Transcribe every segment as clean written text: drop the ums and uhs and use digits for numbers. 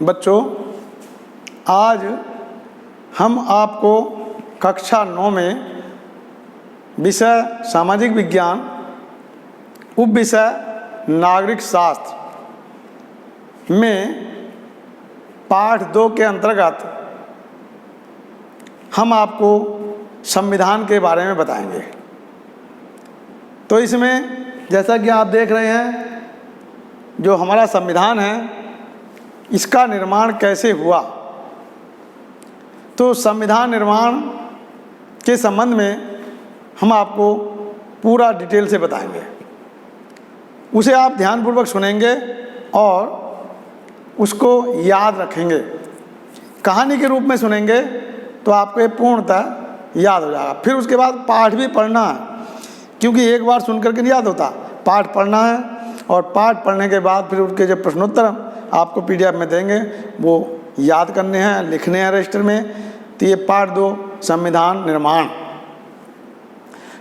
बच्चों, आज हम आपको कक्षा 9 में विषय सामाजिक विज्ञान, उपविषय नागरिक शास्त्र में पाठ 2 के अंतर्गत हम आपको संविधान के बारे में बताएंगे। तो इसमें जैसा कि आप देख रहे हैं, जो हमारा संविधान है इसका निर्माण कैसे हुआ, तो संविधान निर्माण के संबंध में हम आपको पूरा डिटेल से बताएंगे। उसे आप ध्यानपूर्वक सुनेंगे और उसको याद रखेंगे। कहानी के रूप में सुनेंगे तो आपको ये पूर्णतः याद हो जाएगा। फिर उसके बाद पाठ भी पढ़ना है, क्योंकि एक बार सुन करके नहीं याद होता, पाठ पढ़ना है और पाठ पढ़ने के बाद फिर उसके जो प्रश्नोत्तर आपको PDF में देंगे वो याद करने हैं, लिखने हैं रजिस्टर में। तो ये पाठ 2 संविधान निर्माण।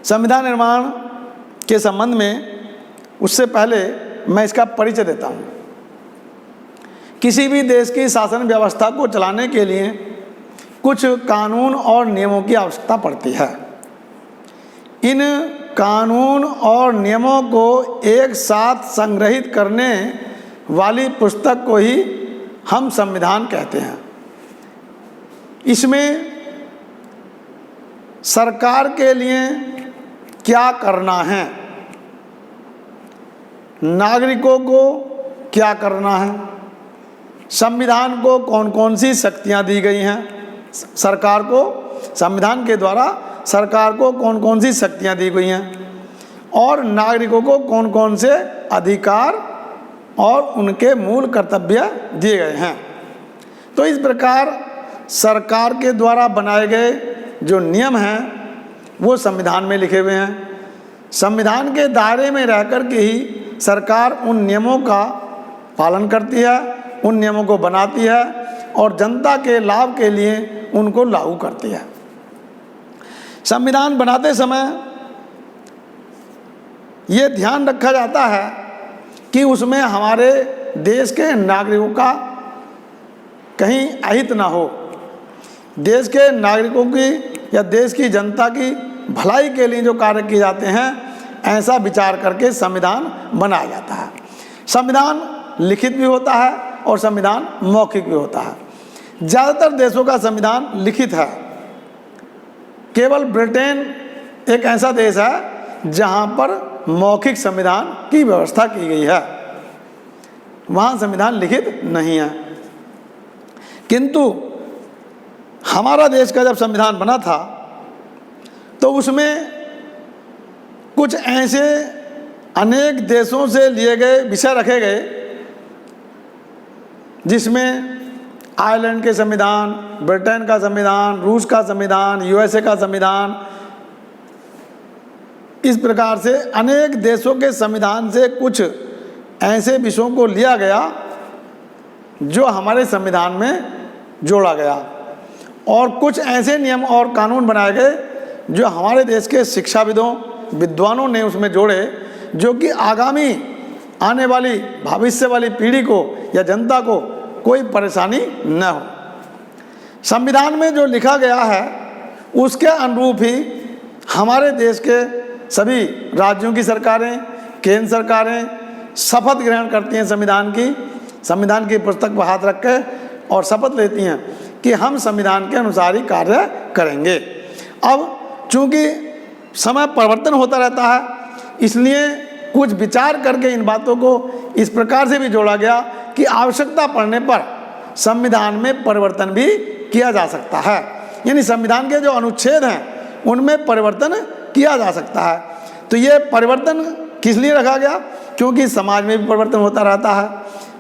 संविधान निर्माण के संबंध में उससे पहले मैं इसका परिचय देता हूँ। किसी भी देश की शासन व्यवस्था को चलाने के लिए कुछ कानून और नियमों की आवश्यकता पड़ती है। इन कानून और नियमों को एक साथ संग्रहित करने वाली पुस्तक को ही हम संविधान कहते हैं। इसमें सरकार के लिए क्या करना है, नागरिकों को क्या करना है, संविधान को कौन कौन सी शक्तियां दी गई हैं, सरकार को, संविधान के द्वारा सरकार को कौन कौन सी शक्तियां दी गई हैं, और नागरिकों को कौन कौन से अधिकार और उनके मूल कर्तव्य दिए गए हैं। तो इस प्रकार सरकार के द्वारा बनाए गए जो नियम हैं वो संविधान में लिखे हुए हैं। संविधान के दायरे में रहकर के ही सरकार उन नियमों का पालन करती है, उन नियमों को बनाती है और जनता के लाभ के लिए उनको लागू करती है। संविधान बनाते समय ये ध्यान रखा जाता है कि उसमें हमारे देश के नागरिकों का कहीं अहित ना हो। देश के नागरिकों की या देश की जनता की भलाई के लिए जो कार्य किए जाते हैं, ऐसा विचार करके संविधान बनाया जाता है। संविधान लिखित भी होता है और संविधान मौखिक भी होता है। ज़्यादातर देशों का संविधान लिखित है। केवल ब्रिटेन एक ऐसा देश है जहाँ पर मौखिक संविधान की व्यवस्था की गई है, वहाँ संविधान लिखित नहीं है। किंतु हमारा देश का जब संविधान बना था तो उसमें कुछ ऐसे अनेक देशों से लिए गए विषय रखे गए, जिसमें आयरलैंड के संविधान, ब्रिटेन का संविधान, रूस का संविधान, USA का संविधान, इस प्रकार से अनेक देशों के संविधान से कुछ ऐसे विषयों को लिया गया जो हमारे संविधान में जोड़ा गया, और कुछ ऐसे नियम और कानून बनाए गए जो हमारे देश के शिक्षाविदों, विद्वानों ने उसमें जोड़े, जो कि आगामी आने वाली भविष्य वाली पीढ़ी को या जनता को कोई परेशानी न हो। संविधान में जो लिखा गया है उसके अनुरूप ही हमारे देश के सभी राज्यों की सरकारें, केंद्र सरकारें शपथ ग्रहण करती हैं संविधान की पुस्तक पर हाथ रख के, और शपथ लेती हैं कि हम संविधान के अनुसार ही कार्य करेंगे। अब चूँकि समय परिवर्तन होता रहता है, इसलिए कुछ विचार करके इन बातों को इस प्रकार से भी जोड़ा गया कि आवश्यकता पड़ने पर संविधान में परिवर्तन भी किया जा सकता है। यानी संविधान के जो अनुच्छेद हैं उनमें परिवर्तन किया जा सकता है। तो ये परिवर्तन किस लिए रखा गया? क्योंकि समाज में भी परिवर्तन होता रहता है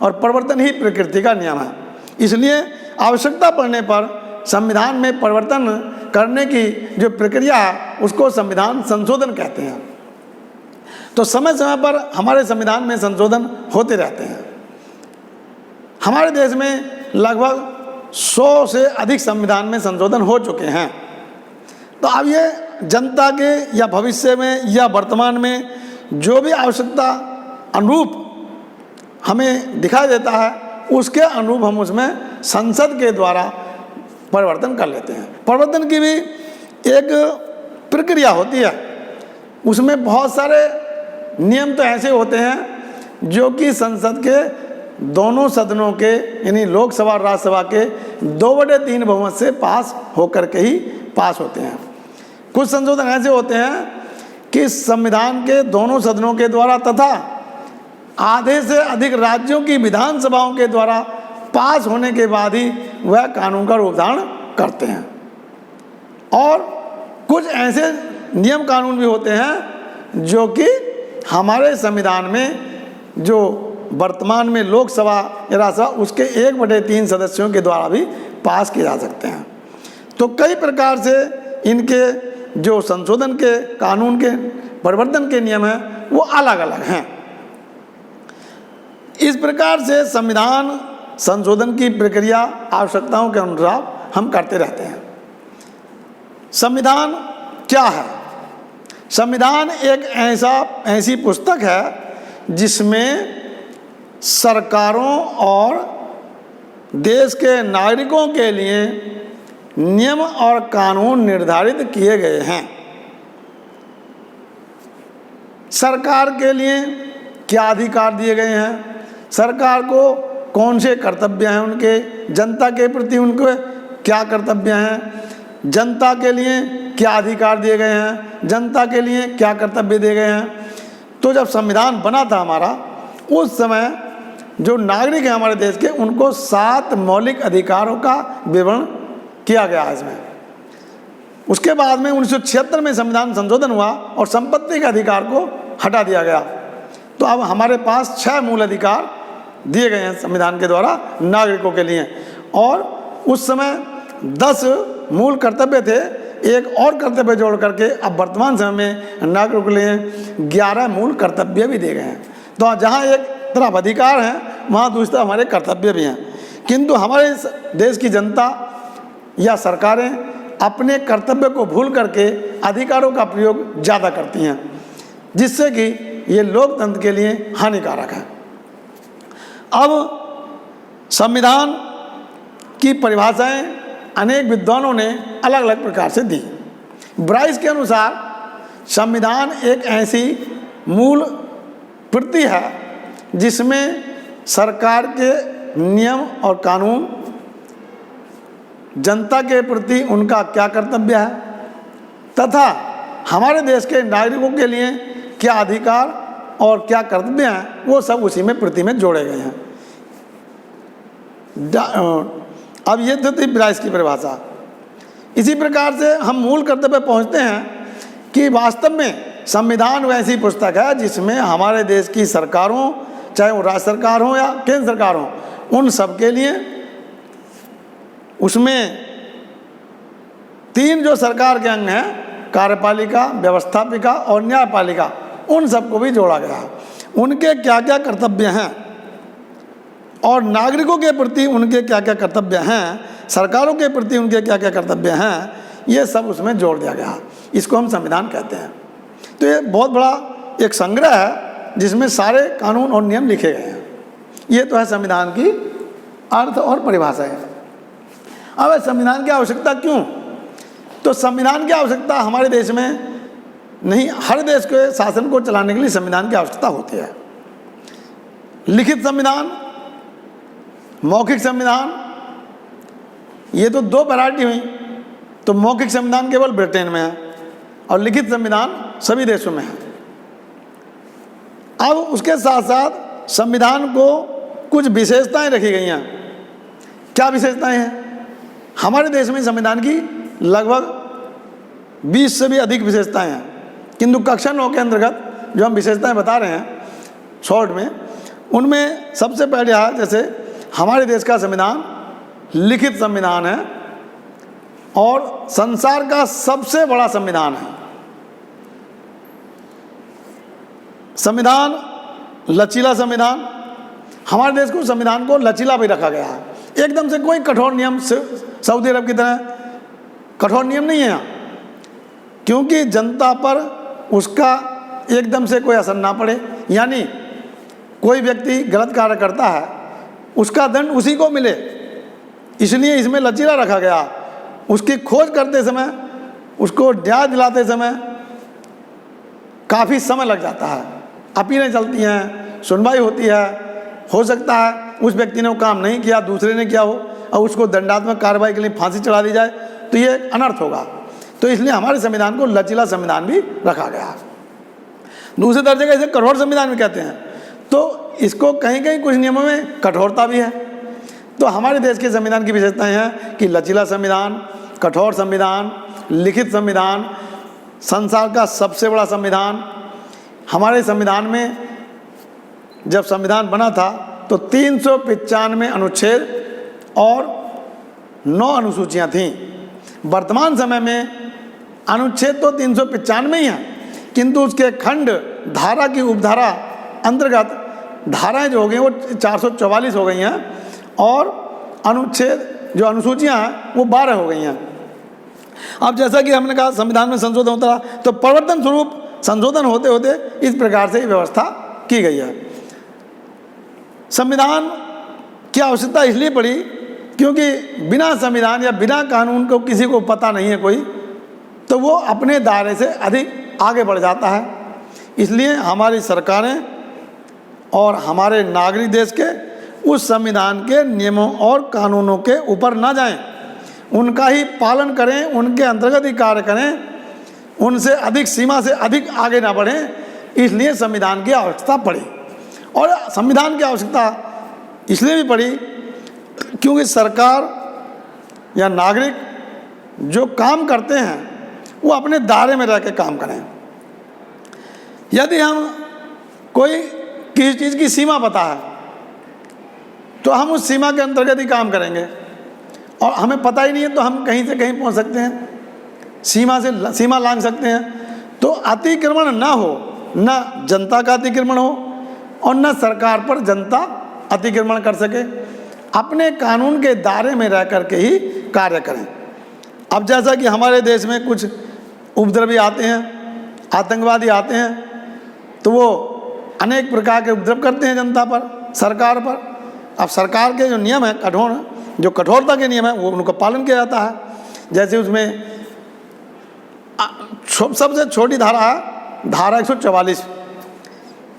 और परिवर्तन ही प्रकृति का नियम है। इसलिए आवश्यकता पड़ने पर संविधान में परिवर्तन करने की जो प्रक्रिया है उसको संविधान संशोधन कहते हैं। तो समय समय पर हमारे संविधान में संशोधन होते रहते हैं। हमारे देश में लगभग 100 से अधिक संविधान में संशोधन हो चुके हैं। तो अब ये जनता के या भविष्य में या वर्तमान में जो भी आवश्यकता अनुरूप हमें दिखाई देता है उसके अनुरूप हम उसमें संसद के द्वारा परिवर्तन कर लेते हैं। परिवर्तन की भी एक प्रक्रिया होती है, उसमें बहुत सारे नियम तो ऐसे होते हैं जो कि संसद के दोनों सदनों के यानी लोकसभा और राज्यसभा के 2/3 बहुमत से पास होकर के ही पास होते हैं। कुछ संशोधन ऐसे होते हैं कि संविधान के दोनों सदनों के द्वारा तथा आधे से अधिक राज्यों की विधानसभाओं के द्वारा पास होने के बाद ही वह कानून का रूप धारण करते हैं। और कुछ ऐसे नियम कानून भी होते हैं जो कि हमारे संविधान में जो वर्तमान में लोकसभा या राज्यसभा उसके 1/3 सदस्यों के द्वारा भी पास किए जा सकते हैं। तो कई प्रकार से इनके जो संशोधन के कानून के परिवर्तन के नियम हैं वो अलग अलग हैं। इस प्रकार से संविधान संशोधन की प्रक्रिया आवश्यकताओं के अनुसार हम करते रहते हैं। संविधान क्या है? संविधान एक ऐसी पुस्तक है जिसमें सरकारों और देश के नागरिकों के लिए नियम और कानून निर्धारित किए गए हैं। सरकार के लिए क्या अधिकार दिए गए हैं, सरकार को कौन से कर्तव्य हैं उनके, जनता के प्रति उनके क्या कर्तव्य हैं, जनता के लिए क्या अधिकार दिए गए हैं, जनता के लिए क्या कर्तव्य दिए गए हैं। तो जब संविधान बना था हमारा, उस समय जो नागरिक हैं हमारे देश के, उनको 7 मौलिक अधिकारों का विवरण किया गया है इसमें। उसके बाद में 1976 में संविधान संशोधन हुआ और संपत्ति के अधिकार को हटा दिया गया। तो अब हमारे पास 6 मूल अधिकार दिए गए हैं संविधान के द्वारा नागरिकों के लिए। और उस समय 10 मूल कर्तव्य थे, एक और कर्तव्य जोड़ करके अब वर्तमान समय में नागरिकों के लिए 11 मूल कर्तव्य भी दिए गए हैं। तो जहाँ एक तरफ अधिकार हैं वहाँ दूसरी तरफ हमारे कर्तव्य भी हैं। किंतु हमारे देश की जनता या सरकारें अपने कर्तव्य को भूल करके अधिकारों का प्रयोग ज़्यादा करती हैं, जिससे कि ये लोकतंत्र के लिए हानिकारक है। अब संविधान की परिभाषाएं अनेक विद्वानों ने अलग अलग प्रकार से दी। ब्राइस के अनुसार संविधान एक ऐसी मूल प्रति है जिसमें सरकार के नियम और कानून, जनता के प्रति उनका क्या कर्तव्य है तथा हमारे देश के नागरिकों के लिए क्या अधिकार और क्या कर्तव्य हैं, वो सब उसी में प्रति में जोड़े गए हैं। अब ये तो थी ब्राइस की परिभाषा। इसी प्रकार से हम मूल कर्तव्य पहुंचते हैं कि वास्तव में संविधान वैसी पुस्तक है जिसमें हमारे देश की सरकारों, चाहे वो राज्य सरकार हो या केंद्र सरकार हो, उन सब के लिए उसमें 3 जो सरकार के अंग हैं, कार्यपालिका, व्यवस्थापिका और न्यायपालिका, उन सबको भी जोड़ा गया है। उनके क्या क्या कर्तव्य हैं और नागरिकों के प्रति उनके क्या क्या कर्तव्य हैं, सरकारों के प्रति उनके क्या क्या कर्तव्य हैं, ये सब उसमें जोड़ दिया गया। इसको हम संविधान कहते हैं। तो ये बहुत बड़ा एक संग्रह है जिसमें सारे कानून और नियम लिखे गए हैं। ये तो है संविधान की अर्थ और परिभाषाएं। अब संविधान की आवश्यकता क्यों? तो संविधान की आवश्यकता हमारे देश में नहीं, हर देश के शासन को चलाने के लिए संविधान की आवश्यकता होती है। लिखित संविधान, मौखिक संविधान, ये तो 2 वैरायटी हुई। तो मौखिक संविधान केवल ब्रिटेन में है और लिखित संविधान सभी देशों में है। अब उसके साथ साथ संविधान को कुछ विशेषताएं रखी गई हैं। क्या विशेषताएं हैं? हमारे देश में संविधान की लगभग 20 से भी अधिक विशेषताएं हैं, किंतु कक्षा 9 के अंतर्गत जो हम विशेषताएं बता रहे हैं शॉर्ट में, उनमें सबसे पहले है जैसे हमारे देश का संविधान लिखित संविधान है और संसार का सबसे बड़ा संविधान है। संविधान लचीला संविधान, हमारे देश को संविधान को लचीला भी रखा गया है। एकदम से कोई कठोर नियम, सऊदी अरब की तरह कठोर नियम नहीं है यहाँ, क्योंकि जनता पर उसका एकदम से कोई असर ना पड़े। यानी कोई व्यक्ति गलत कार्य करता है, उसका दंड उसी को मिले, इसलिए इसमें लचीला रखा गया। उसकी खोज करते समय, उसको न्याय दिलाते समय काफ़ी समय लग जाता है, अपीलें चलती हैं, सुनवाई होती है। हो सकता है उस व्यक्ति ने वो काम नहीं किया, दूसरे ने किया हो, और उसको दंडात्मक कार्रवाई के लिए फांसी चढ़ा दी जाए, तो ये अनर्थ होगा। तो इसलिए हमारे संविधान को लचीला संविधान भी रखा गया। दूसरे दर्जे का इसे कठोर संविधान भी कहते हैं। तो इसको कहीं कहीं कुछ नियमों में कठोरता भी है। तो हमारे देश के संविधान की विशेषताएं हैं कि लचीला संविधान, कठोर संविधान, लिखित संविधान, संसार का सबसे बड़ा संविधान। हमारे संविधान में जब संविधान बना था तो 395 अनुच्छेद और 9 अनुसूचियां थीं। वर्तमान समय में अनुच्छेद तो 395 ही हैं, किंतु उसके खंड, धारा की उपधारा अंतर्गत धाराएं जो हो गई वो 444 हो गई हैं, और अनुच्छेद जो अनुसूचियां हैं वो 12 हो गई हैं। अब जैसा कि हमने कहा संविधान में संशोधन होता रहा, तो प्रवर्तन स्वरूप संशोधन होते होते इस प्रकार से व्यवस्था की गई है। संविधान की आवश्यकता इसलिए पड़ी क्योंकि बिना संविधान या बिना कानून को किसी को पता नहीं है कोई, तो वो अपने दायरे से अधिक आगे बढ़ जाता है। इसलिए हमारी सरकारें और हमारे नागरिक देश के उस संविधान के नियमों और कानूनों के ऊपर ना जाएं, उनका ही पालन करें, उनके अंतर्गत ही कार्य करें, उनसे अधिक सीमा से अधिक आगे ना बढ़ें। इसलिए संविधान की आवश्यकता पड़ी। और संविधान की आवश्यकता इसलिए भी पड़ी क्योंकि सरकार या नागरिक जो काम करते हैं वो अपने दायरे में रह के काम करें। यदि हम कोई किसी चीज़ की सीमा पता है तो हम उस सीमा के अंतर्गत ही काम करेंगे, और हमें पता ही नहीं है तो हम कहीं से कहीं पहुंच सकते हैं, सीमा लांघ सकते हैं। तो अतिक्रमण ना हो, न जनता का अतिक्रमण हो और न सरकार पर जनता अतिक्रमण कर सके। अपने कानून के दायरे में रह करके ही कार्य करें। अब जैसा कि हमारे देश में कुछ उपद्रवी आते हैं, आतंकवादी आते हैं, तो वो अनेक प्रकार के उपद्रव करते हैं जनता पर, सरकार पर। अब सरकार के जो नियम है कठोर, जो कठोरता के नियम है वो उनका पालन किया जाता है। जैसे उसमें सबसे छोटी धारा है धारा 144,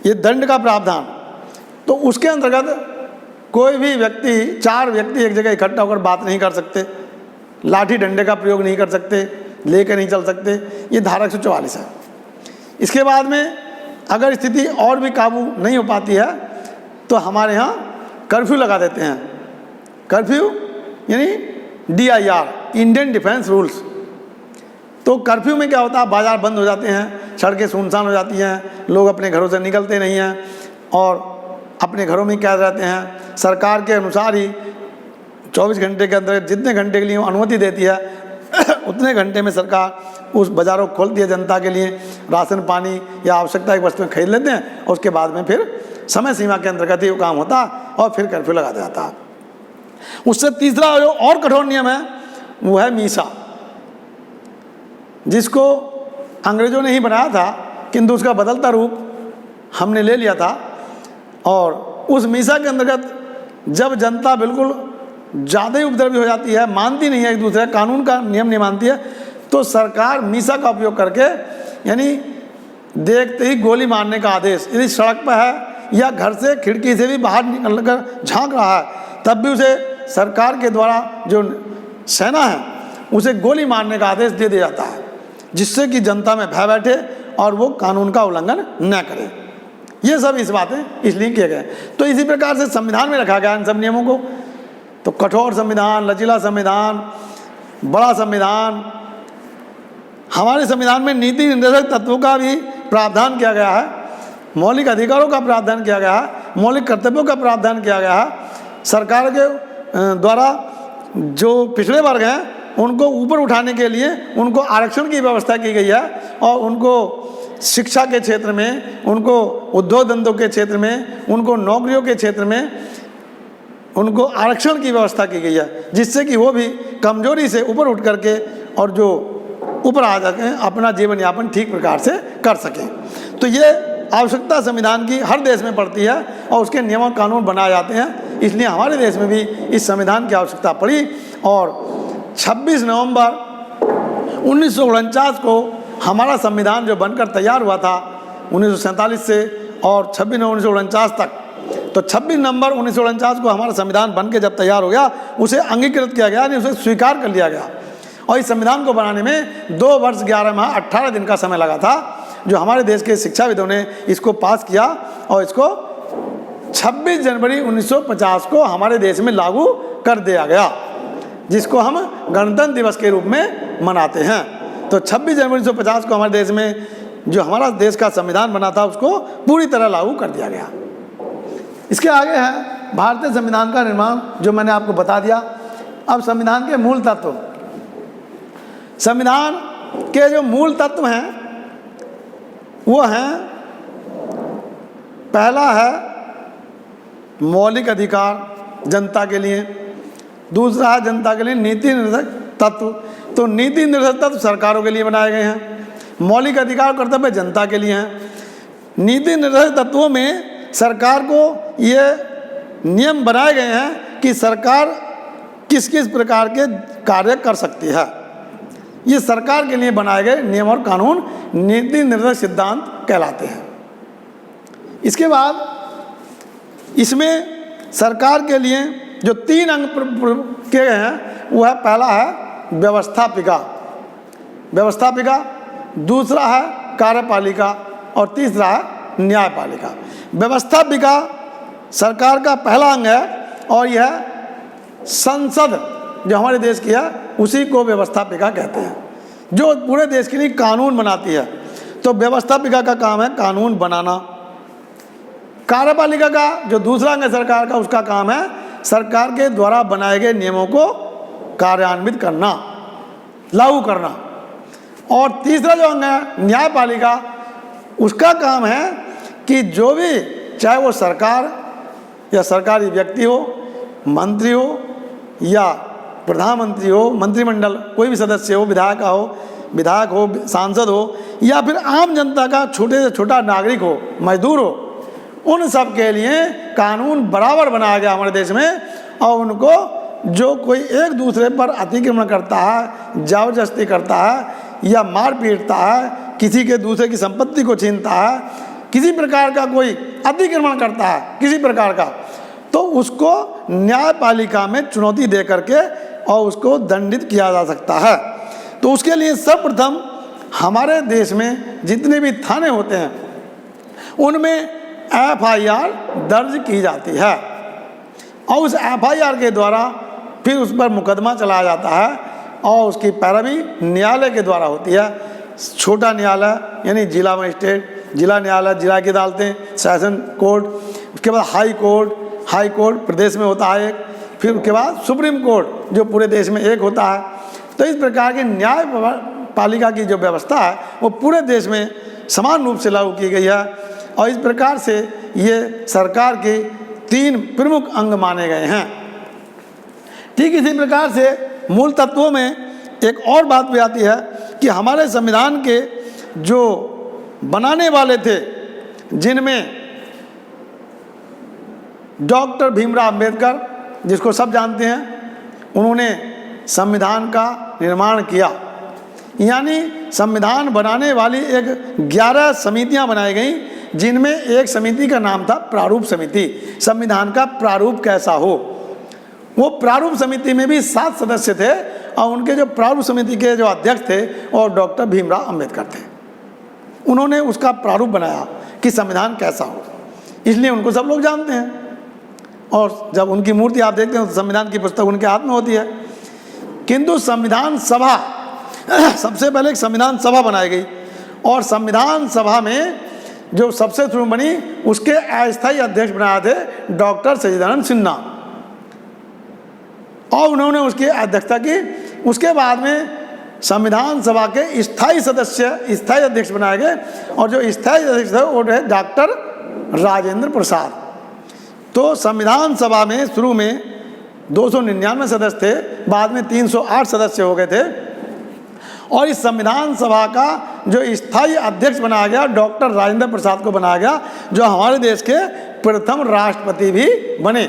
ये दंड का प्रावधान। तो उसके अंतर्गत कोई भी व्यक्ति, 4 व्यक्ति एक जगह इकट्ठा होकर बात नहीं कर सकते, लाठी डंडे का प्रयोग नहीं कर सकते, लेकर नहीं चल सकते, ये धारा 144 है। इसके बाद में अगर स्थिति और भी काबू नहीं हो पाती है तो हमारे यहाँ कर्फ्यू लगा देते हैं। कर्फ्यू यानी DIR, इंडियन डिफेंस रूल्स। तो कर्फ्यू में क्या होता है, बाज़ार बंद हो जाते हैं, सड़कें सुनसान हो जाती हैं, लोग अपने घरों से निकलते नहीं हैं और अपने घरों में क्या रहते हैं। सरकार के अनुसार ही 24 घंटे के अंदर जितने घंटे के लिए अनुमति देती है उतने घंटे में सरकार उस बाज़ारों को खोलती है जनता के लिए, राशन पानी या आवश्यकता की वस्तुएं खरीद लेते हैं, और उसके बाद में फिर समय सीमा के अंतर्गत ही वो काम होता है और फिर कर्फ्यू लगा दिया जाता है। उससे तीसरा जो और कठोर नियम है वो है मीसा, जिसको अंग्रेजों ने ही बनाया था किंतु उसका बदलता रूप हमने ले लिया था। और उस मीसा के अंतर्गत जब जनता बिल्कुल ज़्यादा ही उपद्रवी हो जाती है, मानती नहीं है एक दूसरे कानून का नियम नहीं मानती है, तो सरकार मीसा का उपयोग करके, यानी देखते ही गोली मारने का आदेश, यदि सड़क पर है या घर से खिड़की से भी बाहर निकल कर झाँक रहा है तब भी उसे सरकार के द्वारा जो सेना है उसे गोली मारने का आदेश दे दिया जाता है, जिससे कि जनता में भय बैठे और वो कानून का उल्लंघन न करे। ये सब इस बातें इसलिए किए गए। तो इसी प्रकार से संविधान में रखा गया इन सब नियमों को। तो कठोर संविधान, लचीला संविधान, बड़ा संविधान। हमारे संविधान में नीति निर्देशक तत्वों का भी प्रावधान किया गया है, मौलिक अधिकारों का प्रावधान किया गया है, मौलिक कर्तव्यों का प्रावधान किया गया है। सरकार के द्वारा जो पिछड़े वर्ग हैं उनको ऊपर उठाने के लिए उनको आरक्षण की व्यवस्था की गई है, और उनको शिक्षा के क्षेत्र में, उनको उद्योग धंधों के क्षेत्र में, उनको नौकरियों के क्षेत्र में उनको आरक्षण की व्यवस्था की गई है, जिससे कि वो भी कमजोरी से ऊपर उठ करके और जो ऊपर आ सकें, अपना जीवन यापन ठीक प्रकार से कर सकें। तो ये आवश्यकता संविधान की हर देश में पड़ती है और उसके नियम और कानून बनाए जाते हैं। इसलिए हमारे देश में भी इस संविधान की आवश्यकता पड़ी। और 26 नवंबर 1949 को हमारा संविधान जो बनकर तैयार हुआ था 1947 से और 26 नवंबर 1949 तक, तो 26 नवंबर 1949 को हमारा संविधान बन के जब तैयार हो गया, उसे अंगीकृत किया गया, उसे स्वीकार कर लिया गया। और इस संविधान को बनाने में 2 वर्ष 11 माह 18 दिन का समय लगा था, जो हमारे देश के शिक्षाविदों ने इसको पास किया और इसको 26 जनवरी 1950 को हमारे देश में लागू कर दिया गया, जिसको हम गणतंत्र दिवस के रूप में मनाते हैं। तो 26 जनवरी 1950 को हमारे देश में जो हमारा देश का संविधान बना था उसको पूरी तरह लागू कर दिया गया। इसके आगे है भारतीय संविधान का निर्माण, जो मैंने आपको बता दिया। अब संविधान के मूल तत्व, संविधान के जो मूल तत्व हैं वो हैं, पहला है मौलिक अधिकार जनता के लिए, दूसरा है जनता के लिए नीति निर्देशक तत्व। तो नीति निर्देशक तत्व सरकारों के लिए बनाए गए हैं, मौलिक अधिकार कर्तव्य जनता के लिए हैं। नीति निर्देशक तत्वों में सरकार को ये नियम बनाए गए हैं कि सरकार किस किस प्रकार के कार्य कर सकती है। ये सरकार के लिए बनाए गए नियम और कानून नीति निर्देशक सिद्धांत कहलाते हैं। इसके बाद इसमें सरकार के लिए जो 3 अंग किए गए हैं वो है, पहला है व्यवस्थापिका, दूसरा है कार्यपालिका और तीसरा है न्यायपालिका। व्यवस्थापिका सरकार का पहला अंग है और यह संसद जो हमारे देश की है उसी को व्यवस्थापिका कहते हैं, जो पूरे देश के लिए कानून बनाती है। तो व्यवस्थापिका का काम है कानून बनाना। कार्यपालिका का जो दूसरा अंग है सरकार का, उसका काम है सरकार के द्वारा बनाए गए नियमों को कार्यान्वित करना, लागू करना। और तीसरा जो अंग है न्यायपालिका, उसका काम है कि जो भी, चाहे वो सरकार या सरकारी व्यक्ति हो, मंत्री हो या प्रधानमंत्री हो, मंत्रिमंडल कोई भी सदस्य हो, विधायक हो, सांसद हो, या फिर आम जनता का छोटे से छोटा नागरिक हो, मजदूर हो, उन सब के लिए कानून बराबर बनाया गया हमारे देश में। और उनको जो कोई एक दूसरे पर अतिक्रमण करता है, जबरदस्ती करता है या मार पीटता है, किसी के दूसरे की संपत्ति को छीनता है, किसी प्रकार का कोई अतिक्रमण करता है किसी प्रकार का, तो उसको न्यायपालिका में चुनौती दे करके और उसको दंडित किया जा सकता है। तो उसके लिए सर्वप्रथम हमारे देश में जितने भी थाने होते हैं उनमें FIR दर्ज की जाती है और उस FIR के द्वारा फिर उस पर मुकदमा चलाया जाता है और उसकी पैरवी न्यायालय के द्वारा होती है। छोटा न्यायालय यानी जिला मजिस्ट्रेट, जिला न्यायालय, जिला की अदालतें, सेशन कोर्ट, उसके बाद हाई कोर्ट प्रदेश में होता है एक, फिर उसके बाद सुप्रीम कोर्ट जो पूरे देश में एक होता है। तो इस प्रकार की न्यायपालिका की जो व्यवस्था है वो पूरे देश में समान रूप से लागू की गई है और इस प्रकार से ये सरकार के 3 प्रमुख अंग माने गए हैं। ठीक इसी प्रकार से मूल तत्वों में एक और बात भी आती है कि हमारे संविधान के जो बनाने वाले थे, जिनमें डॉक्टर भीमराव अंबेडकर, जिसको सब जानते हैं, उन्होंने संविधान का निर्माण किया। यानी संविधान बनाने वाली एक 11 समितियां बनाई गई, जिनमें एक समिति का नाम था प्रारूप समिति। संविधान का प्रारूप कैसा हो, वो प्रारूप समिति में भी 7 सदस्य थे और उनके जो प्रारूप समिति के जो अध्यक्ष थे और डॉक्टर भीमराव अंबेडकर थे। उन्होंने उसका प्रारूप बनाया कि संविधान कैसा हो, इसलिए उनको सब लोग जानते हैं। और जब उनकी मूर्ति आप देखते हैं तो संविधान की पुस्तक उनके हाथ में होती है। किंतु संविधान सभा, सबसे पहले एक संविधान सभा बनाई गई और संविधान सभा में जो सबसे शुरू बनी उसके अस्थायी अध्यक्ष बनाए थे डॉक्टर सच्चिदानंद सिन्हा और उन्होंने उसकी अध्यक्षता की। उसके बाद में संविधान सभा के स्थायी अध्यक्ष बनाए गए और जो स्थायी अध्यक्ष थे वो रहे डॉक्टर राजेंद्र प्रसाद। तो संविधान सभा में शुरू में 299 सदस्य थे, बाद में 308 सदस्य हो गए थे और इस संविधान सभा का जो स्थायी अध्यक्ष बनाया गया डॉक्टर राजेंद्र प्रसाद को बनाया गया, जो हमारे देश के प्रथम राष्ट्रपति भी बने।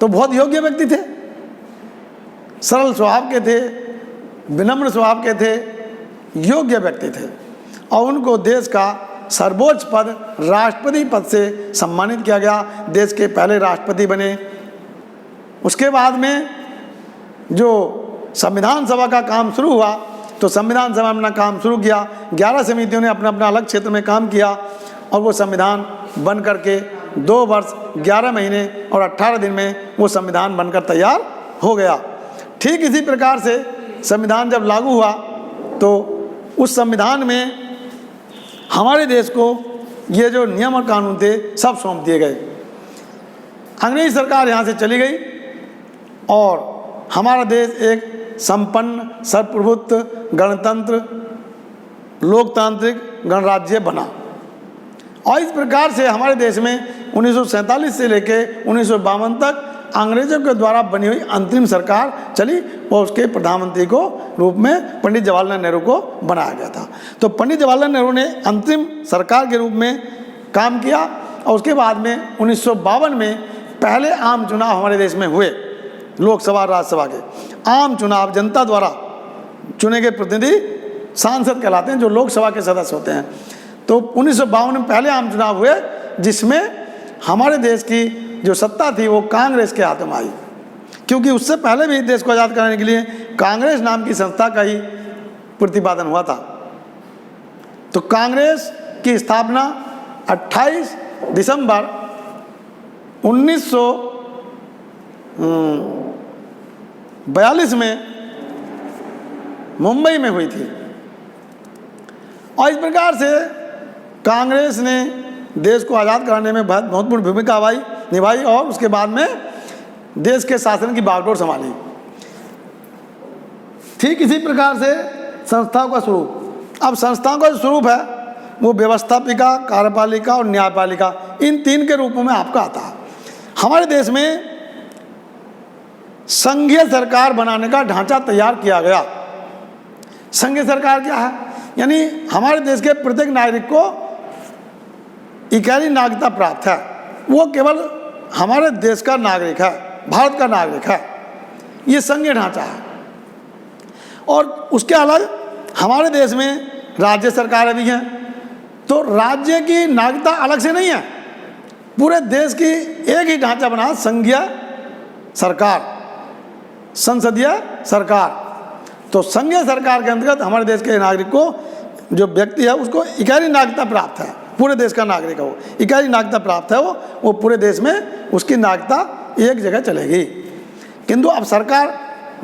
तो बहुत योग्य व्यक्ति थे, सरल स्वभाव के थे, विनम्र स्वभाव के थे, योग्य व्यक्ति थे और उनको देश का सर्वोच्च पद राष्ट्रपति पद से सम्मानित किया गया। देश के पहले राष्ट्रपति बने। उसके बाद में जो संविधान सभा का काम शुरू हुआ तो संविधान सभा ने अपना काम शुरू किया। 11 समितियों ने अपना अपना अलग क्षेत्र में काम किया और वो संविधान बन करके 2 वर्ष 11 महीने और 18 दिन में वो संविधान बनकर तैयार हो गया। ठीक इसी प्रकार से संविधान जब लागू हुआ तो उस संविधान में हमारे देश को ये जो नियम और कानून थे सब सौंप दिए गए। अंग्रेज सरकार यहाँ से चली गई और हमारा देश एक संपन्न, सर्वप्रभुत्व, गणतंत्र, लोकतांत्रिक गणराज्य बना। और इस प्रकार से हमारे देश में 1947 से लेकर 1952 तक अंग्रेजों के द्वारा बनी हुई अंतरिम सरकार चली और उसके प्रधानमंत्री को रूप में पंडित जवाहरलाल नेहरू को बनाया गया था। तो पंडित जवाहरलाल नेहरू ने अंतरिम सरकार के रूप में काम किया और उसके बाद में 1952 में पहले आम चुनाव हमारे देश में हुए, लोकसभा राज्यसभा के आम चुनाव जनता द्वारा चुने गए प्रतिनिधि सांसद कहलाते हैं, जो लोकसभा के सदस्य होते हैं। तो 1952 में पहले आम चुनाव हुए जिसमें हमारे देश की जो सत्ता थी वो कांग्रेस के हाथों में आई, क्योंकि उससे पहले भी देश को आज़ाद कराने के लिए कांग्रेस नाम की संस्था का ही प्रतिपादन हुआ था। तो कांग्रेस की स्थापना 28 दिसंबर 1942 में मुंबई में हुई थी। और इस प्रकार से कांग्रेस ने देश को आज़ाद कराने में बहुत महत्वपूर्ण भूमिका निभाई और उसके बाद में देश के शासन की बागडोर संभाली। ठीक इसी प्रकार से संस्थाओं का स्वरूप, अब संस्थाओं का जो स्वरूप है वो व्यवस्थापिका, कार्यपालिका और न्यायपालिका, इन 3 के रूपों में आपका आता है। हमारे देश में संघीय सरकार बनाने का ढांचा तैयार किया गया। संघीय सरकार क्या है? यानी हमारे देश के प्रत्येक नागरिक को इकाई नागरिकता प्राप्त है, वो केवल हमारे देश का नागरिक है, भारत का नागरिक है। ये संघीय ढांचा है। और उसके अलग हमारे देश में राज्य सरकारें भी हैं, तो राज्य की नागरिकता अलग से नहीं है, पूरे देश की एक ही ढांचा बना संघीय सरकार, संसदीय सरकार। तो संघीय सरकार के अंतर्गत हमारे देश के नागरिक को, जो व्यक्ति है उसको इकाई नागरिकता प्राप्त है, पूरे देश का नागरिक है, वो इकाई नागरिकता प्राप्त है, वो पूरे देश में उसकी नागरिकता एक जगह चलेगी। किंतु अब सरकार,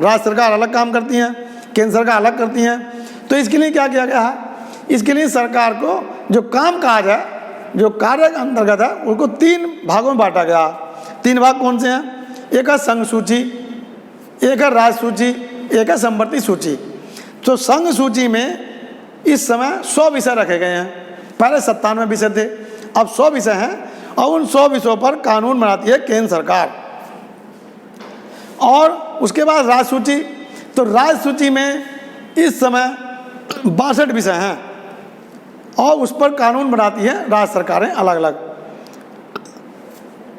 राज्य सरकार अलग काम करती हैं, केंद्र सरकार अलग करती हैं। तो इसके लिए क्या किया गया है? इसके लिए सरकार को जो काम काज है, जो कार्य के अंतर्गत है, उसको 3 भागों में बांटा गया। 3 भाग कौन से हैं? एक है संघ सूची, एक है राज्य सूची, एक है संवर्ती सूची। तो संघ सूची में इस समय 100 विषय रखे गए हैं। पहले 97 विषय थे, अब 100 विषय हैं और उन 100 विषयों पर कानून बनाती है केंद्र सरकार। और उसके बाद राज्य सूची, तो राज्य सूची में इस समय 62 विषय हैं और उस पर कानून बनाती है राज्य सरकारें अलग अलग।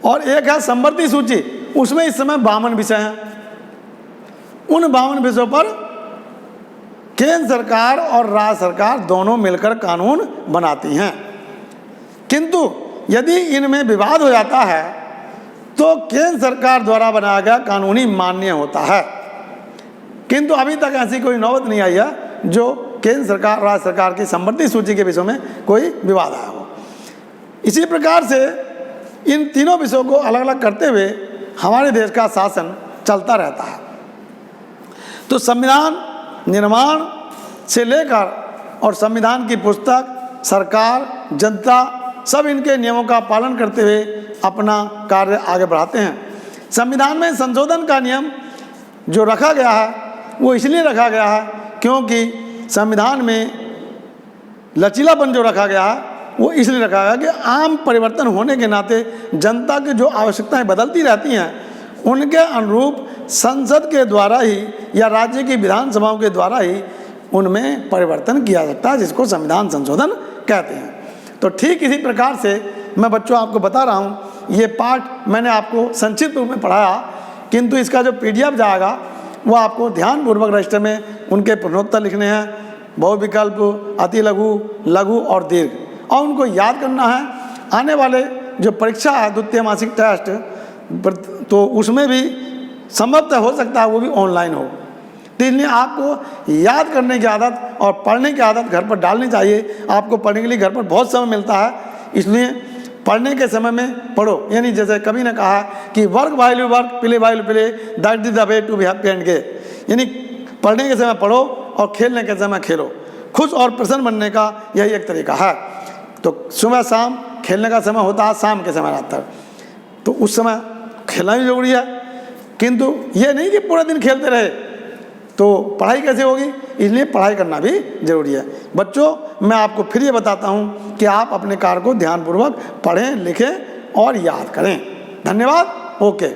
और एक है संवर्ती सूची, उसमें इस समय 52 विषय हैं। उन 52 विषयों पर केंद्र सरकार और राज्य सरकार दोनों मिलकर कानून बनाती हैं। किंतु यदि इनमें विवाद हो जाता है तो केंद्र सरकार द्वारा बनाया गया कानून ही मान्य होता है। किंतु अभी तक ऐसी कोई नौबत नहीं आई है जो केंद्र सरकार, राज्य सरकार की संवर्ती सूची के विषयों में कोई विवाद आया हो। इसी प्रकार से इन तीनों विषयों को अलग अलग करते हुए हमारे देश का शासन चलता रहता है। तो संविधान निर्माण से लेकर और संविधान की पुस्तक, सरकार, जनता, सब इनके नियमों का पालन करते हुए अपना कार्य आगे बढ़ाते हैं। संविधान में संशोधन का नियम जो रखा गया है वो इसलिए रखा गया है क्योंकि संविधान में लचीलापन जो रखा गया है वो इसलिए रखा गया कि आम परिवर्तन होने के नाते जनता की जो आवश्यकताएं बदलती रहती हैं उनके अनुरूप संसद के द्वारा ही या राज्य की विधानसभाओं के द्वारा ही उनमें परिवर्तन किया जाता है, जिसको संविधान संशोधन कहते हैं। तो ठीक इसी प्रकार से मैं बच्चों आपको बता रहा हूँ, ये पाठ मैंने आपको संक्षिप्त रूप में पढ़ाया, किंतु इसका जो PDF जाएगा वो आपको ध्यानपूर्वक रजिस्टर में उनके प्रश्नोत्तर लिखने हैं, बहुविकल्प, अति लघु, लघु और दीर्घ, और उनको याद करना है। आने वाले जो परीक्षा है द्वितीय मासिक टेस्ट, तो उसमें भी संभवतः हो सकता है वो भी ऑनलाइन हो। तो इसलिए आपको याद करने की आदत और पढ़ने की आदत घर पर डालनी चाहिए। आपको पढ़ने के लिए घर पर बहुत समय मिलता है, इसलिए पढ़ने के समय में पढ़ो। यानी जैसे कभी ने कहा कि work while work, play while play, that is the way to be happy and gay. यानी पढ़ने के समय पढ़ो और खेलने के समय खेलो। खुश और प्रसन्न बनने का यही एक तरीका है। तो सुबह शाम खेलने का समय होता है, शाम के समय रात तक, तो उस समय खेलना भी जरूरी है, किंतु ये नहीं कि पूरा दिन खेलते रहे तो पढ़ाई कैसे होगी। इसलिए पढ़ाई करना भी जरूरी है। बच्चों, मैं आपको फिर ये बताता हूँ कि आप अपने कार्य को ध्यानपूर्वक पढ़ें, लिखें और याद करें। धन्यवाद। ओके।